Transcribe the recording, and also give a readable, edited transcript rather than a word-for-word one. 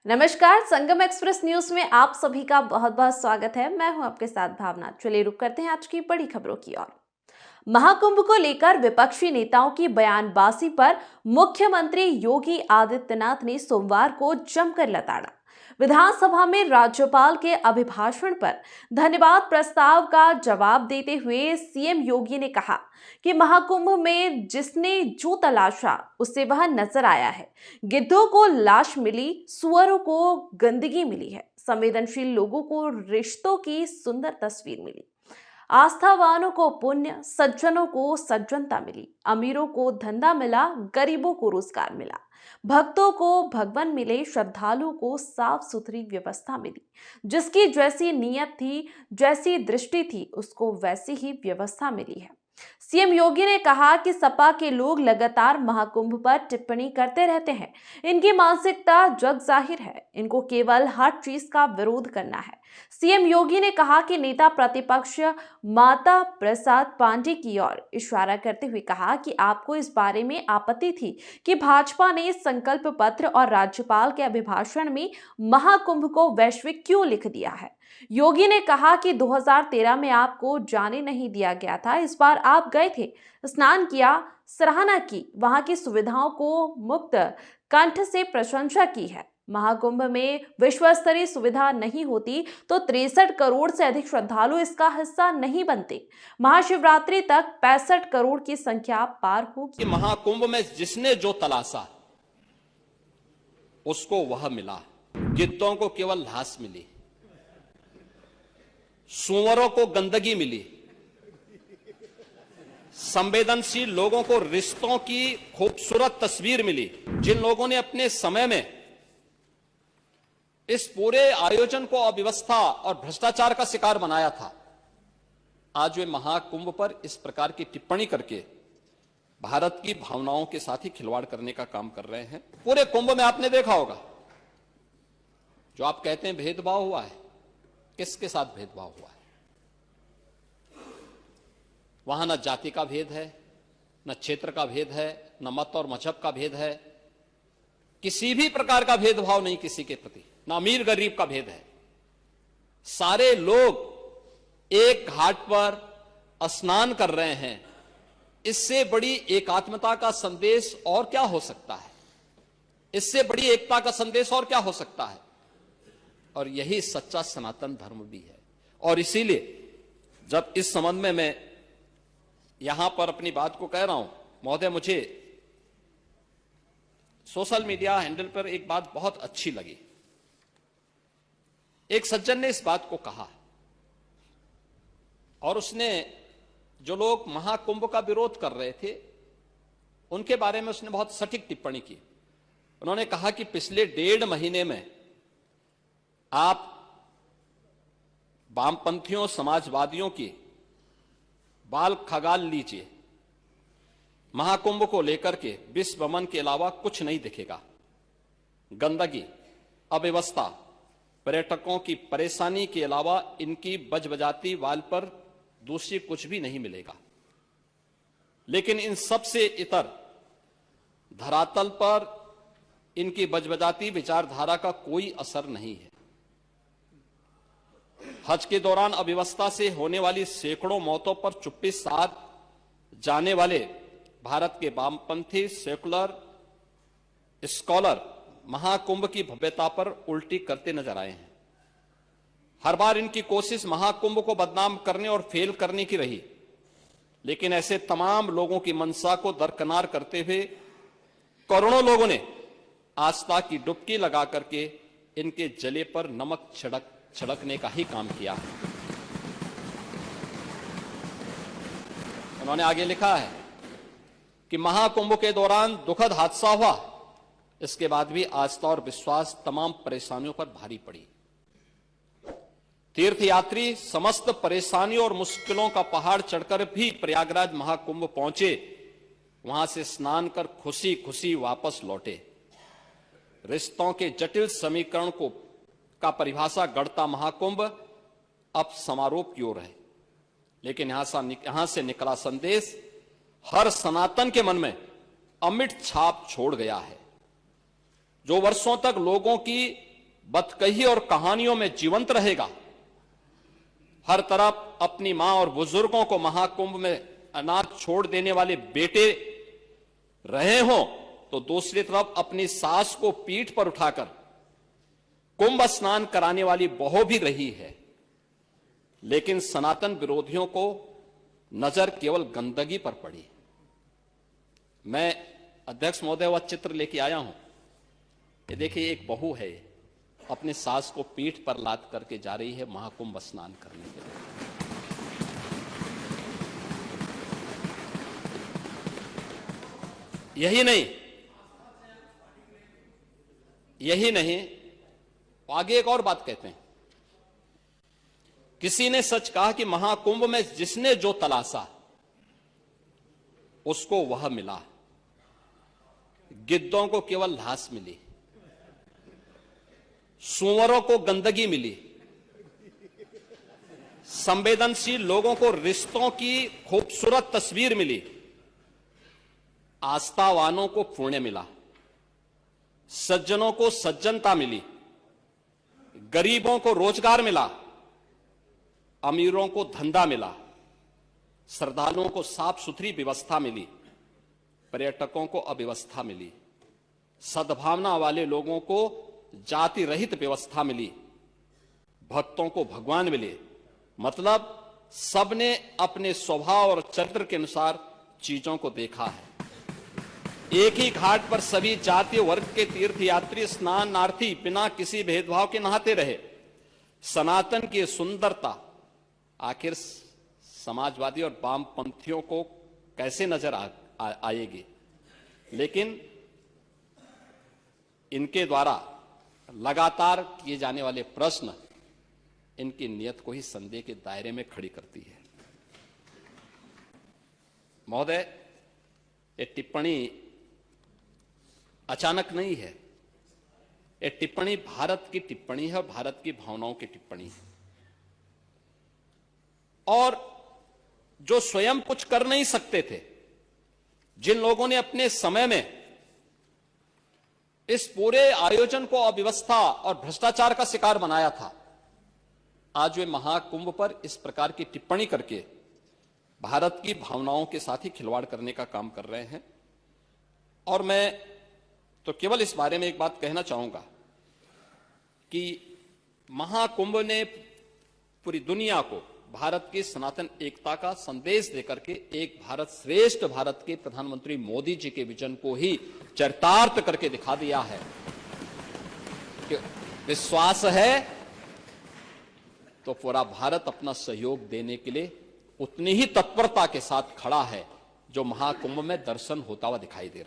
नमस्कार, संगम express news में आप सभी का बहुत बहुत स्वागत है। मैं हूं आपके साथ भावना। चलिए रुक करते हैं आज की बड़ी खबरों की ओर। महाकुंभ को लेकर विपक्षी नेताओं की बयानबाजी पर मुख्यमंत्री योगी आदित्यनाथ ने सोमवार को जमकर लताड़ा। विधानसभा में राज्यपाल के अभिभाषण पर धन्यवाद प्रस्ताव का जवाब देते हुए सीएम योगी ने कहा कि महाकुंभ में जिसने जो तलाशा उसे वह नजर आया है। गिद्धों को लाश मिली, सुअरों को गंदगी मिली है, संवेदनशील लोगों को रिश्तों की सुंदर तस्वीर मिली, आस्थावानों को पुण्य, सज्जनों को सज्जनता मिली, अमीरों को धंधा मिला, गरीबों को रोजगार मिला, भक्तों को भगवान मिले, श्रद्धालुओं को साफ सुथरी व्यवस्था मिली। जिसकी जैसी नीयत थी, जैसी दृष्टि थी, उसको वैसी ही व्यवस्था मिली है। सीएम योगी ने कहा कि सपा के लोग लगातार महाकुंभ पर टिप्पणी करते रहते हैं। इनकी मानसिकता जग जाहिर है, इनको केवल हर चीज का विरोध करना है। सीएम योगी ने कहा कि नेता प्रतिपक्ष माता प्रसाद पांडे की ओर इशारा करते हुए कहा कि आपको इस बारे में आपत्ति थी कि भाजपा ने संकल्प पत्र और राज्यपाल के अभिभाषण में महाकुंभ को वैश्विक क्यों लिख दिया है। योगी ने कहा कि 2013 में आपको जाने नहीं दिया गया था, इस बार आप गए थे, स्नान किया, सराहना की, वहां की सुविधाओं को मुक्त कंठ से प्रशंसा की है। महाकुंभ में विश्व स्तरीय सुविधा नहीं होती तो 63 करोड़ से अधिक श्रद्धालु इसका हिस्सा नहीं बनते। महाशिवरात्रि तक 65 करोड़ की संख्या पार होगी। महाकुंभ में जिसने जो तलाशा उसको वह मिला। गिद्धों को केवल लाश मिली, सुअरों को गंदगी मिली, संवेदनशील लोगों को रिश्तों की खूबसूरत तस्वीर मिली। जिन लोगों ने अपने समय में इस पूरे आयोजन को अव्यवस्था और भ्रष्टाचार का शिकार बनाया था, आज वे महाकुंभ पर इस प्रकार की टिप्पणी करके भारत की भावनाओं के साथ ही खिलवाड़ करने का काम कर रहे हैं। पूरे कुंभ में आपने देखा होगा, जो आप कहते हैं भेदभाव हुआ है, किसके साथ भेदभाव हुआ है? वहां न जाति का भेद है, न क्षेत्र का भेद है, न मत और मजहब का भेद है, किसी भी प्रकार का भेदभाव नहीं किसी के प्रति, न अमीर गरीब का भेद है। सारे लोग एक घाट पर स्नान कर रहे हैं। इससे बड़ी एकात्मता का संदेश और क्या हो सकता है? इससे बड़ी एकता का संदेश और क्या हो सकता है? और यही सच्चा सनातन धर्म भी है। और इसीलिए जब इस संबंध में मैं यहां पर अपनी बात को कह रहा हूं, महोदय, मुझे सोशल मीडिया हैंडल पर एक बात बहुत अच्छी लगी। एक सज्जन ने इस बात को कहा और उसने जो लोग महाकुंभ का विरोध कर रहे थे उनके बारे में उसने बहुत सटीक टिप्पणी की। उन्होंने कहा कि पिछले 1.5 महीने में आप वामपंथियों, समाजवादियों की बाल खगाल लीजिए, महाकुंभ को लेकर के विश्व भ्रमण के अलावा कुछ नहीं दिखेगा। गंदगी, अव्यवस्था, पर्यटकों की परेशानी के अलावा इनकी बजबजाती वाल पर दूसरी कुछ भी नहीं मिलेगा। लेकिन इन सब से इतर धरातल पर इनकी बजबजाती विचारधारा का कोई असर नहीं है। हज के दौरान अव्यवस्था से होने वाली सैकड़ों मौतों पर चुप्पी साध जाने वाले भारत के वामपंथी सेकुलर स्कॉलर महाकुंभ की भव्यता पर उल्टी करते नजर आए हैं। हर बार इनकी कोशिश महाकुंभ को बदनाम करने और फेल करने की रही, लेकिन ऐसे तमाम लोगों की मंशा को दरकिनार करते हुए करोड़ों लोगों ने आस्था की डुबकी लगा करके इनके जले पर नमक छिड़कने का ही काम किया है। उन्होंने आगे लिखा है कि महाकुंभ के दौरान दुखद हादसा हुआ, इसके बाद भी आस्था और विश्वास तमाम परेशानियों पर भारी पड़ी। तीर्थयात्री समस्त परेशानियों और मुश्किलों का पहाड़ चढ़कर भी प्रयागराज महाकुंभ पहुंचे, वहां से स्नान कर खुशी खुशी वापस लौटे। रिश्तों के जटिल समीकरण का परिभाषा गढ़ता महाकुंभ अब समारोह की ओर है, लेकिन यहां से निकला संदेश हर सनातन के मन में अमिट छाप छोड़ गया है। जो वर्षों तक लोगों की बतकही और कहानियों में जीवंत रहेगा। हर तरफ अपनी मां और बुजुर्गों को महाकुंभ में अनाथ छोड़ देने वाले बेटे रहे हों, तो दूसरी तरफ अपनी सास को पीठ पर उठाकर कुंभ स्नान कराने वाली बहू भी रही है। लेकिन सनातन विरोधियों को नजर केवल गंदगी पर पड़ी। मैं अध्यक्ष महोदय वह चित्र लेके आया हूं। ये देखिए, एक बहू है, अपने सास को पीठ पर लाद करके जा रही है महाकुंभ स्नान करने के लिए। यही नहीं, आगे एक और बात कहते हैं। किसी ने सच कहा कि महाकुंभ में जिसने जो तलाशा उसको वह मिला। गिद्धों को केवल घास मिली, सूअरों को गंदगी मिली, संवेदनशील लोगों को रिश्तों की खूबसूरत तस्वीर मिली, आस्थावानों को पुण्य मिला, सज्जनों को सज्जनता मिली, गरीबों को रोजगार मिला, अमीरों को धंधा मिला, श्रद्धालुओं को साफ सुथरी व्यवस्था मिली, पर्यटकों को अव्यवस्था मिली, सद्भावना वाले लोगों को जाति रहित व्यवस्था मिली, भक्तों को भगवान मिले। मतलब सबने अपने स्वभाव और चरित्र के अनुसार चीजों को देखा है। एक ही घाट पर सभी जाति वर्ग के तीर्थयात्री स्नानार्थी बिना किसी भेदभाव के नहाते रहे। सनातन की सुंदरता आखिर समाजवादी और वामपंथियों को कैसे नजर आएगी? लेकिन इनके द्वारा लगातार किए जाने वाले प्रश्न इनकी नियत को ही संदेह के दायरे में खड़ी करती है। महोदय, ये टिप्पणी अचानक नहीं है। ये टिप्पणी भारत की टिप्पणी है, भारत की भावनाओं की टिप्पणी है। और जो स्वयं कुछ कर नहीं सकते थे, जिन लोगों ने अपने समय में इस पूरे आयोजन को अव्यवस्था और भ्रष्टाचार का शिकार बनाया था, आज वे महाकुंभ पर इस प्रकार की टिप्पणी करके भारत की भावनाओं के साथ ही खिलवाड़ करने का काम कर रहे हैं। और मैं तो केवल इस बारे में एक बात कहना चाहूंगा कि महाकुंभ ने पूरी दुनिया को भारत की सनातन एकता का संदेश देकर के एक भारत श्रेष्ठ भारत के प्रधानमंत्री मोदी जी के विजन को ही चरितार्थ करके दिखा दिया है कि विश्वास है तो पूरा भारत अपना सहयोग देने के लिए उतनी ही तत्परता के साथ खड़ा है जो महाकुंभ में दर्शन होता हुआ दिखाई दे रहा है।